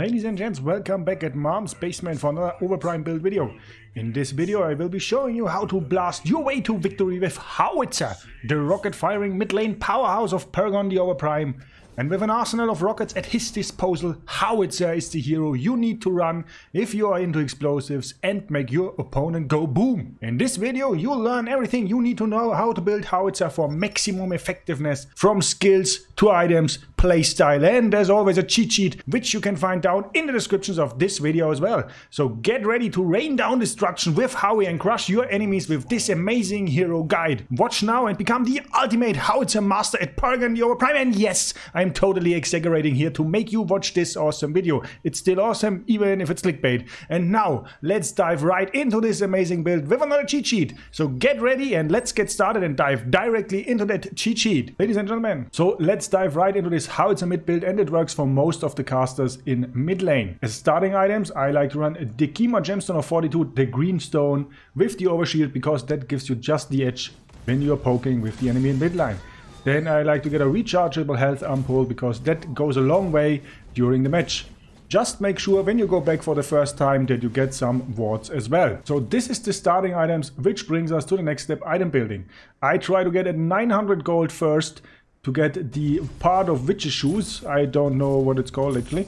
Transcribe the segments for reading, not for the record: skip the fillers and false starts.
Ladies and gents, welcome back at Mom's Basement for another Overprime build video. In this video I will be showing you how to blast your way to victory with Howitzer, the rocket firing mid lane powerhouse of Paragon the Overprime. And with an arsenal of rockets at his disposal, Howitzer is the hero you need to run if you are into explosives and make your opponent go boom. In this video you'll learn everything you need to know how to build Howitzer for maximum effectiveness, from skills to items, playstyle, and there's always a cheat sheet which you can find down in the descriptions of this video as well. So get ready to rain down destruction with Howie and crush your enemies with this amazing hero guide. Watch now and become the ultimate Howitzer master at Paragon the Overprime. And yes, I'm totally exaggerating here to make you watch this awesome video. It's still awesome even if it's clickbait. And now let's dive right into this amazing build with another cheat sheet. So get ready and let's get started and dive directly into that cheat sheet, ladies and gentlemen. So let's dive right into this Howitzer mid build, and it works for most of the casters in mid lane. As starting items, I like to run the Kima gemstone of 42, the green stone with the overshield, because that gives you just the edge when you're poking with the enemy in mid line. Then I like to get a rechargeable health ampoule because that goes a long way during the match. Just make sure when you go back for the first time that you get some wards as well. So this is the starting items, which brings us to the next step, item building. I try to get at 900 gold first to get the part of witch's shoes. I don't know what it's called actually.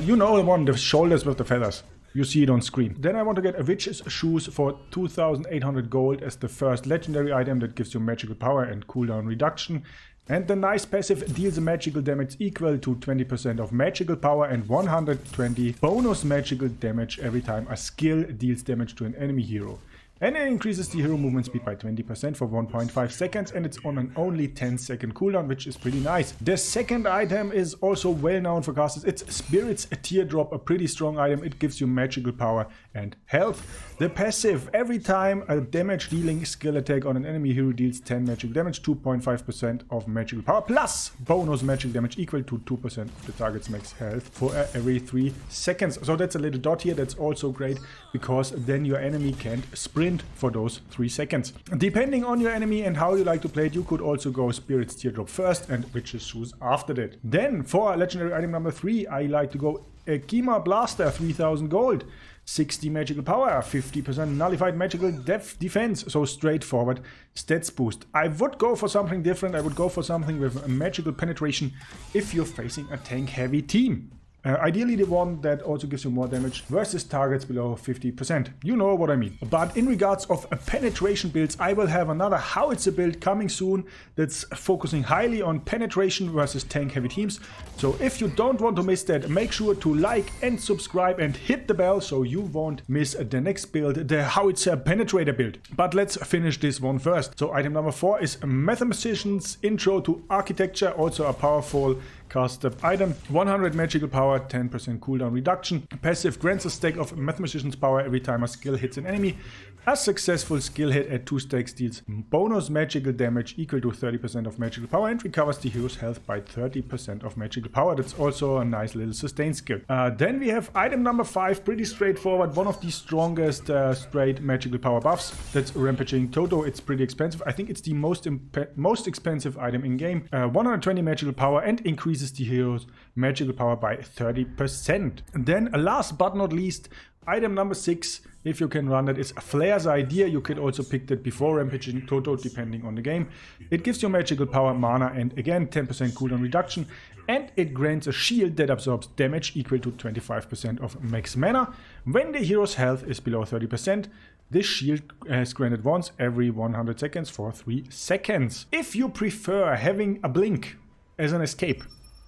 You know the one, the shoulders with the feathers. You see it on screen. Then I want to get a witch's shoes for 2800 gold as the first legendary item that gives you magical power and cooldown reduction. And the nice passive deals a magical damage equal to 20% of magical power and 120 bonus magical damage every time a skill deals damage to an enemy hero. And it increases the hero movement speed by 20% for 1.5 seconds, and it's on an only 10-second cooldown, which is pretty nice. The second item is also well known for casters. It's Spirit's Teardrop, a pretty strong item. It gives you magical power and health. The passive, every time a damage dealing skill attack on an enemy hero deals 10 magical damage, 2.5% of magical power plus bonus magical damage equal to 2% of the target's max health for every 3 seconds. So that's a little dot here. That's also great because then your enemy can't sprint for those 3 seconds. Depending on your enemy and how you like to play it, you could also go Spirit's Teardrop first and Witch's Shoes after that. Then for legendary item number 3, I like to go a Kima Blaster, 3000 gold, 60 magical power, 50% nullified magical defense, so straightforward stats boost. I would go for something different. I would go for something with magical penetration if you're facing a tank heavy team. Ideally the one that also gives you more damage versus targets below 50%. You know what I mean. But in regards of penetration builds, I will have another Howitzer build coming soon that's focusing highly on penetration versus tank heavy teams. So if you don't want to miss that, make sure to like and subscribe and hit the bell so you won't miss the next build, the Howitzer penetrator build. But let's finish this one first. So item number 4 is Mathematician's Intro to Architecture, also a powerful caster item. 100 magical power, 10% cooldown reduction. Passive grants a stack of Mathematician's power every time a skill hits an enemy. A successful skill hit at 2 stacks deals bonus magical damage equal to 30% of magical power and recovers the hero's health by 30% of magical power. That's also a nice little sustain skill. Then we have item number 5, pretty straightforward, one of the strongest straight magical power buffs. That's Rampaging Toto. It's pretty expensive. I think it's the most expensive item in game. 120 magical power and increases the hero's magical power by 30%. And then last but not least, item number 6, if you can run that, is Flair's Idea. You could also pick that before Rampaging Toto depending on the game. It gives you magical power, mana, and again 10% cooldown reduction. And it grants a shield that absorbs damage equal to 25% of max mana. When the hero's health is below 30%, this shield is granted once every 100 seconds for 3 seconds. If you prefer having a blink as an escape,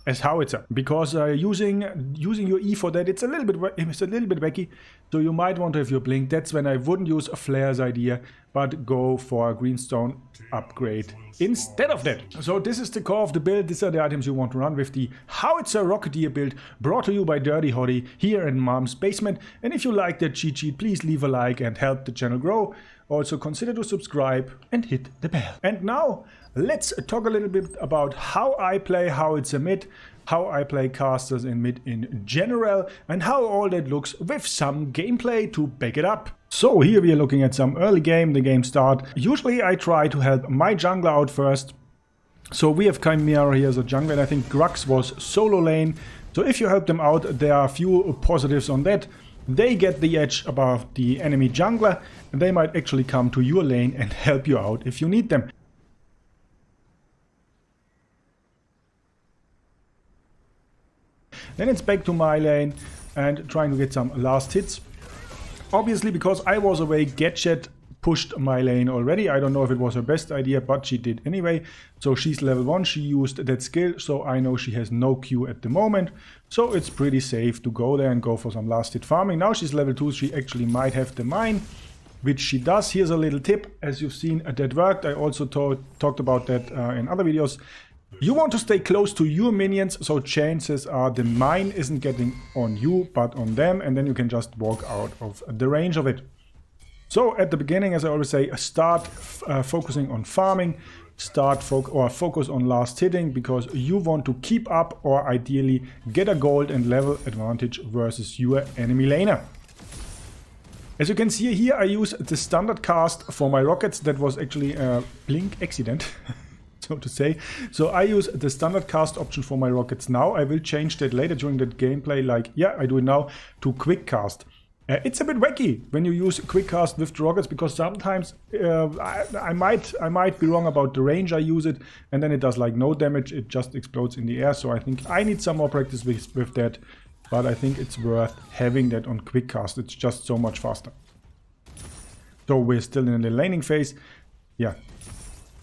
as Howitzer, because using your E for that, it's a little bit wacky, so you might want to have your blink. That's when I wouldn't use a Flair's Idea, but go for a greenstone upgrade instead of that. So this is the core of the build. These are the items you want to run with the Howitzer Rocketeer build, brought to you by DirtyHotte here in Mom's Basement. And if you like that cheat sheet, please leave a like and help the channel grow. Also consider to subscribe and hit the bell. And now let's talk a little bit about how I play Howitzer mid, how I play casters in mid in general, and how all that looks with some gameplay to back it up. So here we are looking at some early game, the game start. Usually I try to help my jungler out first. So we have Chimera here as a jungler, and I think Grux was solo lane So if you help them out, there are a few positives on that. They get the edge above the enemy jungler, and they might actually come to your lane and help you out if you need them. Then it's back to my lane and trying to get some last hits. Obviously, because I was away, Gadget pushed my lane already. I don't know if it was her best idea, but she did anyway. So she's level 1, she used that skill, so I know she has no Q at the moment. So it's pretty safe to go there and go for some last hit farming. Now she's level 2, she actually might have the mine, which she does. Here's a little tip, as you've seen, that worked. I also talked about that in other videos. You want to stay close to your minions, so chances are the mine isn't getting on you, but on them, and then you can just walk out of the range of it. So at the beginning, as I always say, start focusing on farming, focus on last hitting, because you want to keep up or ideally get a gold and level advantage versus your enemy laner. As you can see here, I use the standard cast for my rockets. That was actually a blink accident. So to say. So I use the standard cast option for my rockets now. I will change that later during the gameplay, like, yeah, I do it now, to quick cast. It's a bit wacky when you use quick cast with the rockets, because sometimes I might be wrong about the range I use it, and then it does like no damage, it just explodes in the air. So I think I need some more practice with that, but I think it's worth having that on quick cast. It's just so much faster. So we're still in the laning phase. Yeah.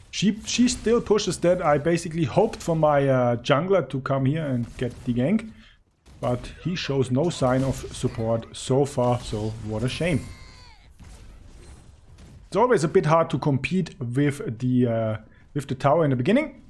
She still pushes that. I basically hoped for my jungler to come here and get the gank, but he shows no sign of support so far, so what a shame. It's always a bit hard to compete with the tower in the beginning.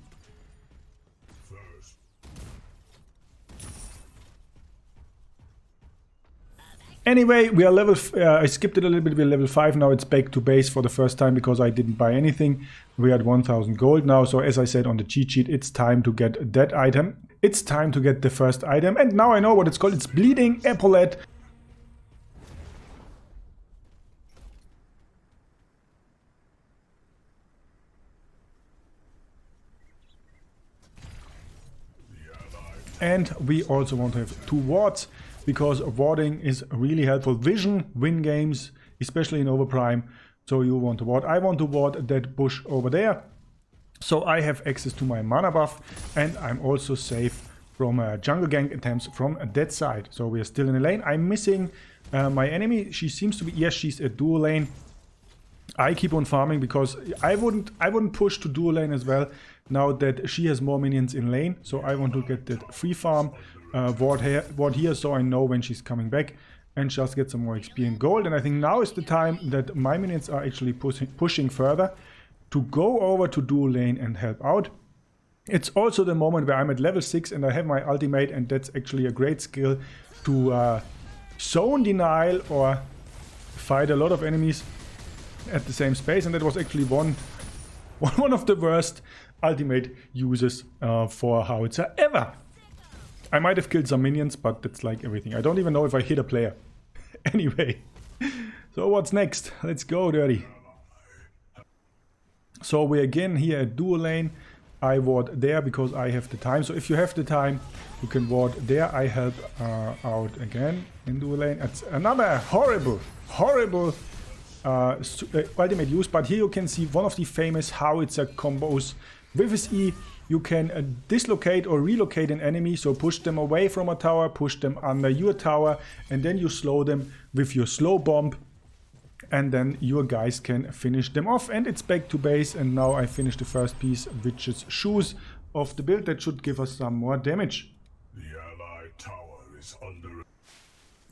Anyway, we are level... I skipped it a little bit, we're level 5 now. It's back to base for the first time because I didn't buy anything. We're at 1000 gold now, so as I said on the cheat sheet, it's time to get that item. It's time to get the first item, and now I know what it's called. It's Bleeding Epaulette. And we also want to have 2 wards, because warding is really helpful. Vision win games, especially in Overprime. So you want to ward. I want to ward that bush over there, so I have access to my mana buff, and I'm also safe from jungle gank attempts from that side. So we are still in the lane. I'm missing my enemy. She seems to be, yes, she's at dual lane. I keep on farming because I wouldn't push to dual lane as well now that she has more minions in lane. So I want to get that free farm ward here, so I know when she's coming back, and just get some more XP and gold. And I think now is the time that my minions are actually pushing further to go over to dual lane and help out. It's also the moment where I'm at level 6 and I have my ultimate, and that's actually a great skill to zone denial or fight a lot of enemies at the same space. And that was actually one of the worst ultimate uses for Howitzer ever. I might have killed some minions, but that's like everything. I don't even know if I hit a player. Anyway, so what's next? Let's go, Dirty. So we're again here at dual lane. I ward there because I have the time. So if you have the time, you can ward there. I help out again in dual lane. It's another horrible ultimate use. But here you can see one of the famous Howitzer combos. With his E, you can dislocate or relocate an enemy, so push them away from a tower, push them under your tower, and then you slow them with your slow bomb, and then your guys can finish them off. And it's back to base, and now I finished the first piece, which is shoes of the build. That should give us some more damage. The allied tower is under.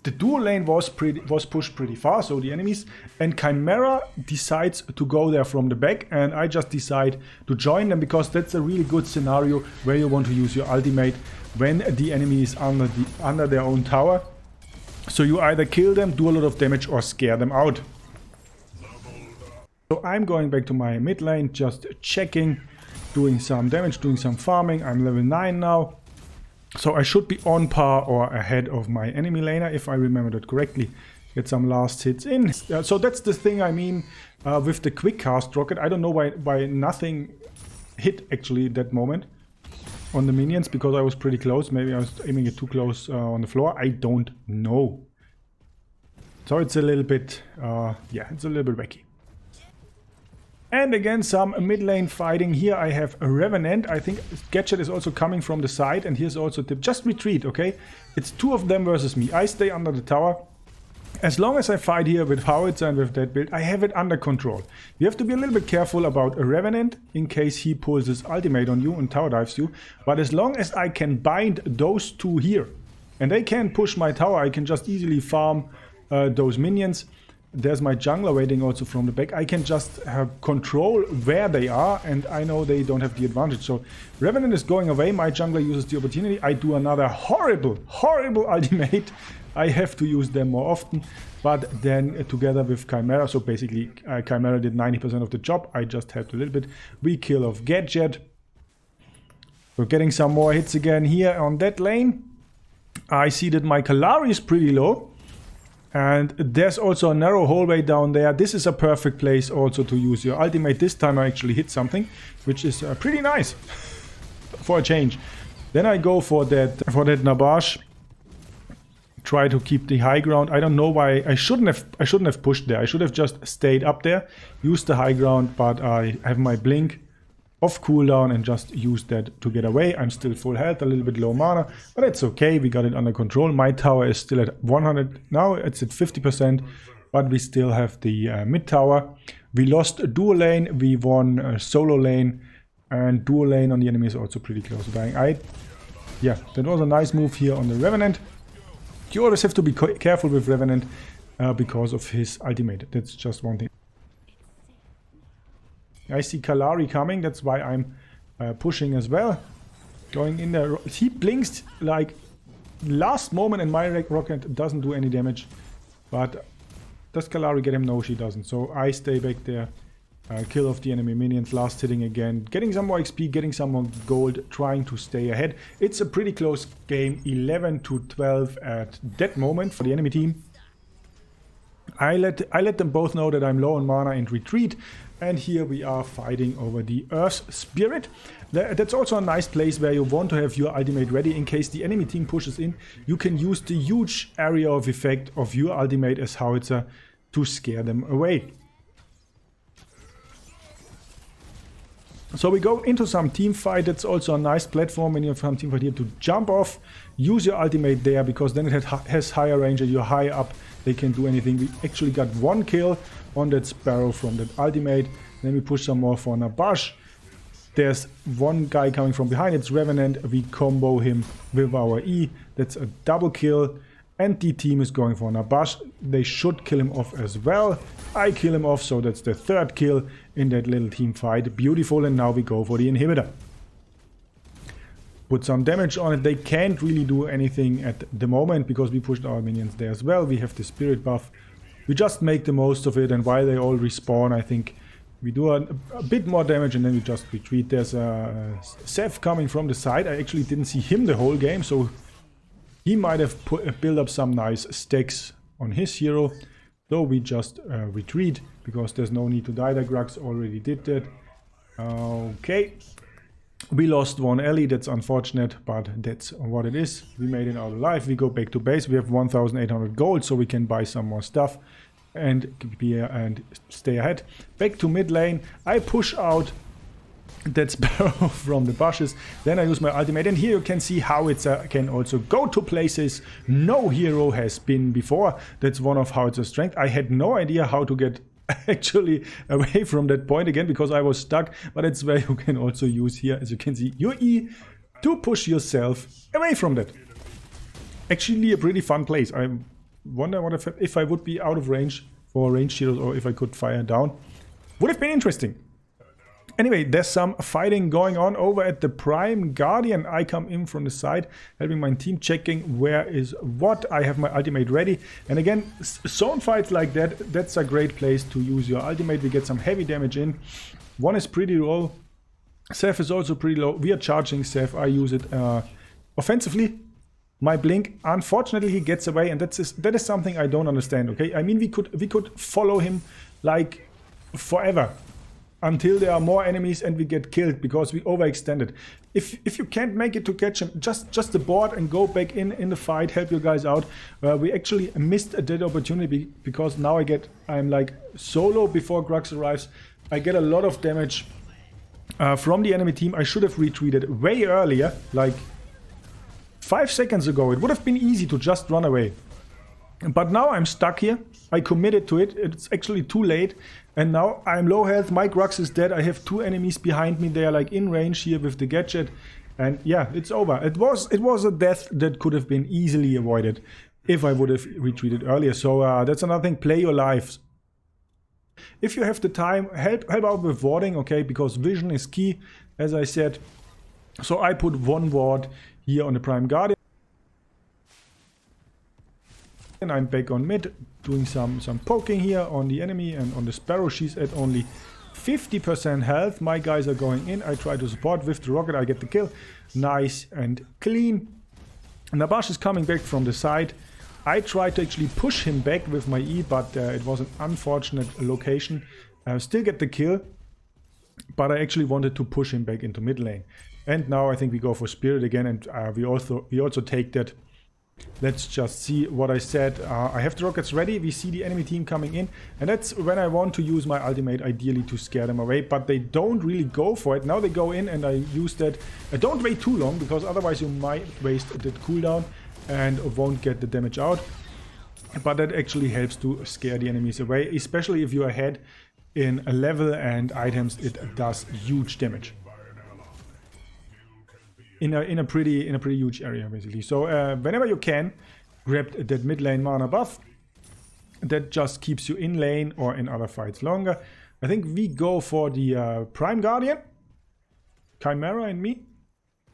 The dual lane was pushed pretty far, so the enemies, and Chimera decides to go there from the back, and I just decide to join them because that's a really good scenario where you want to use your ultimate when the enemy is under their own tower. So you either kill them, do a lot of damage, or scare them out. So I'm going back to my mid lane, just checking, doing some damage, doing some farming. I'm level 9 now. So I should be on par or ahead of my enemy laner, if I remember that correctly. Get some last hits in. So that's the thing I mean with the quick cast rocket. I don't know why nothing hit actually at that moment. on the minions because I was pretty close. Maybe I was aiming it too close on the floor. I don't know. So it's a little bit, yeah, it's a little bit wacky. And again, some mid lane fighting. Here I have a Revenant. I think Gadget is also coming from the side. And here's also a tip. Just retreat, okay? It's two of them versus me. I stay under the tower. As long as I fight here with Howitzer and with that build, I have it under control. You have to be a little bit careful about a Revenant in case he pulls his ultimate on you and tower dives you. But as long as I can bind those two here, and they can't push my tower, I can just easily farm those minions. There's my jungler waiting also from the back. I can just control where they are, and I know they don't have the advantage. So Revenant is going away. My jungler uses the opportunity. I do another horrible, horrible ultimate. I have to use them more often. But then together with Chimera, so basically Chimera did 90% of the job. I just helped a little bit. We kill off Gadget. We're getting some more hits again here on that lane. I see that my Kalari is pretty low. And there's also a narrow hallway down there. This is a perfect place also to use your ultimate. This time I actually hit something, which is pretty nice for a change. Then I go for that Nabash. Try to keep the high ground. I don't know why I shouldn't have pushed there. I should have just stayed up there, used the high ground, but I have my blink off cooldown and just used that to get away. I'm still full health, a little bit low mana, but it's okay. We got it under control. My tower is still at 100. Now it's at 50%, but we still have the mid tower. We lost a dual lane. We won a solo lane, and dual lane on the enemy is also pretty close to dying. Yeah, that was a nice move here on the Revenant. You always have to be careful with Revenant because of his ultimate. That's just one thing. I see Kalari coming, that's why I'm pushing as well. Going in there. He blinks like last moment and my rocket doesn't do any damage. But does Kalari get him? No, she doesn't. So I stay back there. Kill off the enemy minions, last hitting again. Getting some more XP, getting some more gold, trying to stay ahead. It's a pretty close game, 11-12 at that moment for the enemy team. I let them both know that I'm low on mana and retreat. And here we are fighting over the Earth Spirit. That's also a nice place where you want to have your ultimate ready in case the enemy team pushes in. You can use the huge area of effect of your ultimate as Howitzer to scare them away. So we go into some team fight. That's also a nice platform when you have some team fight here to jump off. Use your ultimate there because then it has higher range and you're high up. They can do anything. We actually got one kill on that Sparrow from that ultimate. Then we push some more for Nabash. There's one guy coming from behind. It's Revenant. We combo him with our E. That's a double kill. And the team is going for Nabash. They should kill him off as well. I kill him off, so that's the third kill in that little team fight. Beautiful, and now we go for the inhibitor. Put some damage on it. They can't really do anything at the moment because we pushed our minions there as well. We have the spirit buff. We just make the most of it, and while they all respawn, I think we do a bit more damage and then we just retreat. There's a Seth coming from the side. I actually didn't see him the whole game, so he might have built up some nice stacks on his hero. So we just retreat because there's no need to die. The Grux already did that. Okay. We lost one Ellie, that's unfortunate, but that's what it is. We made it out alive. We go back to base. We have 1,800 gold, so we can buy some more stuff and stay ahead. Back to mid lane. I push out that Sparrow from the bushes. Then I use my ultimate, and here you can see Howitzer can also go to places no hero has been before. That's one of Howitzer's strength. I had no idea how to get actually away from that point again because I was stuck, but it's where you can also use here, as you can see, your E to push yourself away from that. Actually a pretty fun place. I wonder what if I would be out of range for range heroes or if I could fire down. Would have been interesting. Anyway, there's some fighting going on over at the Prime Guardian. I come in from the side, helping my team, checking where is what. I have my ultimate ready. And again, zone fights like that, that's a great place to use your ultimate. We get some heavy damage in. One is pretty low. Seth is also pretty low. We are charging Seth. I use it offensively. My blink, unfortunately, he gets away, and that is something I don't understand, okay? I mean, we could follow him like forever. until there are more enemies and we get killed because we overextended. If you can't make it to catch him, just abort and go back in the fight, help you guys out. We actually missed a dead opportunity because now I'm like solo before Grux arrives. I get a lot of damage from the enemy team. I should have retreated way earlier, like 5 seconds ago. It would have been easy to just run away. But now I'm stuck here. I committed to it. It's actually too late. And now I'm low health. My Grux is dead. I have 2 enemies behind me. They are like in range here with the gadget. And yeah, it's over. It was a death that could have been easily avoided if I would have retreated earlier. So that's another thing. Play your lives. If you have the time, help out with warding, okay? Because vision is key, as I said. So I put 1 ward here on the Prime Guardian. And I'm back on mid, doing some poking here on the enemy and on the Sparrow. She's at only 50% health. My guys are going in. I try to support with the rocket. I get the kill. Nice and clean. Nabash is coming back from the side. I tried to actually push him back with my E, but it was an unfortunate location. Still get the kill, but I actually wanted to push him back into mid lane. And now I think we go for Spirit again, and we also take that. Let's just see what I said. I have the rockets ready. We see the enemy team coming in, and that's when I want to use my ultimate, ideally to scare them away, but they don't really go for it. Now they go in, and I use that. Don't wait too long, because otherwise you might waste that cooldown and won't get the damage out. But that actually helps to scare the enemies away, especially if you're ahead in a level and items. It does huge damage in a pretty huge area, basically. So whenever you can, grab that mid lane mana buff. That just keeps you in lane or in other fights longer. I think we go for the Prime Guardian, Chimera and me.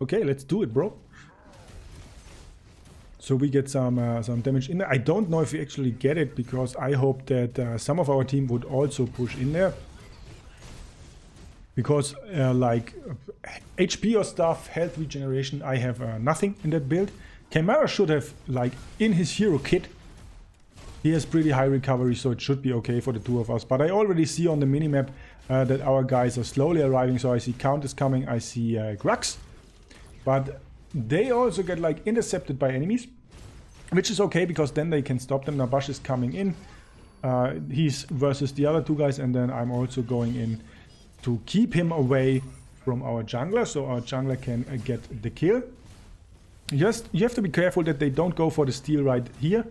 Okay, let's do it, bro. So we get some damage in there. I don't know if we actually get it, because I hope that some of our team would also push in there. Because like HP or stuff, health regeneration, I have nothing in that build. Chimera should have, like, in his hero kit, he has pretty high recovery, so it should be okay for the 2 of us. But I already see on the minimap that our guys are slowly arriving. So I see Count is coming, I see Grux. But they also get like intercepted by enemies, which is okay, because then they can stop them. Nabash is coming in. He's versus the other 2 guys, and then I'm also going in to keep him away from our jungler, so our jungler can get the kill. You have to be careful that they don't go for the steal right here.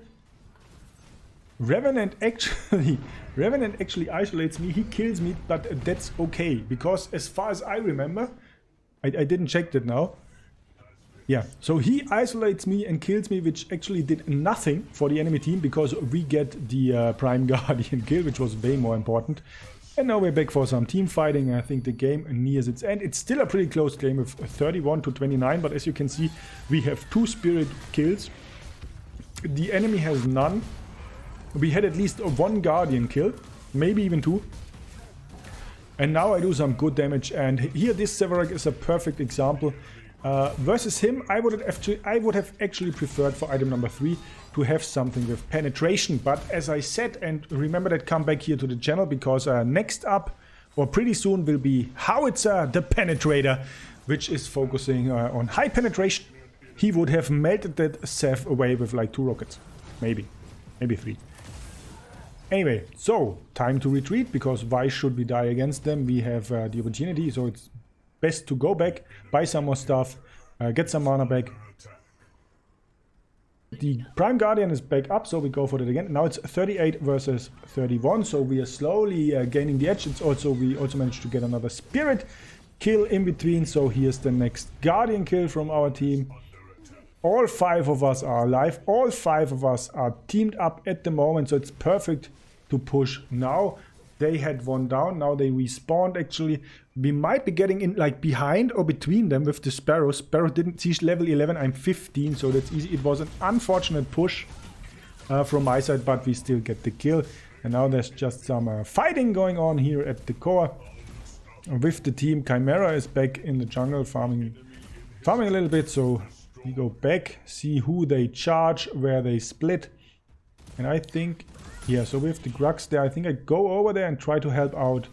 Revenant actually isolates me. He kills me, but that's okay, because as far as I remember, I didn't check that now. Yeah, so he isolates me and kills me, which actually did nothing for the enemy team, because we get the Prime Guardian kill, which was way more important. And now we're back for some team fighting. I think the game nears its end. It's still a pretty close game with 31 to 29, but as you can see, we have 2 spirit kills. The enemy has none. We had at least 1 guardian kill, maybe even 2. And now I do some good damage, and here this Severak is a perfect example. Versus him, I would have actually preferred for item number 3 to have something with penetration. But as I said, and remember that, come back here to the channel, because next up, or pretty soon, will be Howitzer, the penetrator, which is focusing on high penetration. He would have melted that Sev away with like 2 rockets. Maybe 3. Anyway, so time to retreat, because why should we die against them? We have the opportunity, so it's best to go back, buy some more stuff, get some mana back. The Prime Guardian is back up, so we go for that again. Now it's 38 versus 31, so we are slowly gaining the edge. We also managed to get another Spirit kill in between, so here's the next Guardian kill from our team. All 5 of us are alive. All 5 of us are teamed up at the moment, so it's perfect to push now. They had 1 down, now they respawned actually. We might be getting in like behind or between them with the Sparrow. Sparrow didn't see level 11, I'm 15, so that's easy. It was an unfortunate push from my side, but we still get the kill. And now there's just some fighting going on here at the core with the team. Chimera is back in the jungle farming a little bit, so we go back, see who they charge, where they split. And I think, yeah, so with the Grux there, I think I go over there and try to help out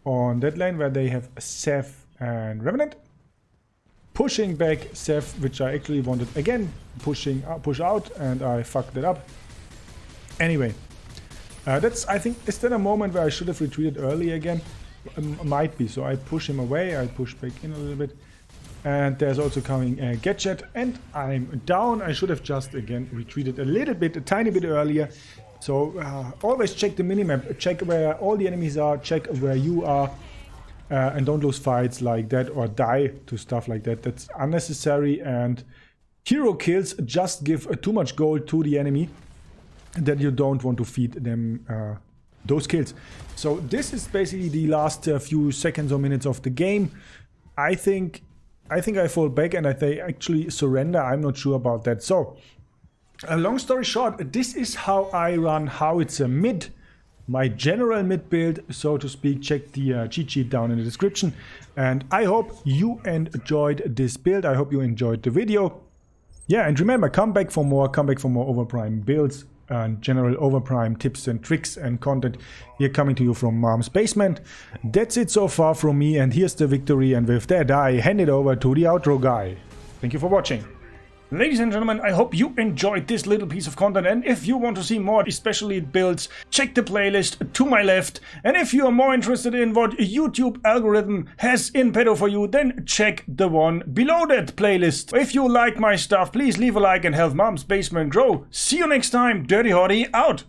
on that lane where they have Seth and Revenant. Pushing back Seth, which I actually wanted again, push out, and I fucked it up. Anyway, I think, is that a moment where I should have retreated early again? Might be, so I push him away, I push back in a little bit. And there's also coming a gadget, and I'm down. I should have just again retreated a little bit, a tiny bit earlier. So always check the minimap, check where all the enemies are, check where you are, and don't lose fights like that or die to stuff like that. That's unnecessary, and hero kills just give too much gold to the enemy that you don't want to feed them those kills. So this is basically the last few seconds or minutes of the game. I think I fall back and they actually surrender. I'm not sure about that. So, long story short, this is how I run Howitzer mid. My general mid build, so to speak. Check the cheat sheet down in the description. And I hope you enjoyed this build. I hope you enjoyed the video. Yeah, and remember, come back for more Overprime builds and general Overprime tips and tricks and content here coming to you from Mom's Basement. That's it so far from me, and here's the victory, and with that I hand it over to the outro guy. Thank you for watching. Ladies and gentlemen, I hope you enjoyed this little piece of content, and if you want to see more, especially builds, check the playlist to my left. And if you are more interested in what YouTube algorithm has in petto for you, then check the one below that playlist. If you like my stuff, please leave a like and help Mom's Basement grow. See you next time. DirtyHotte out.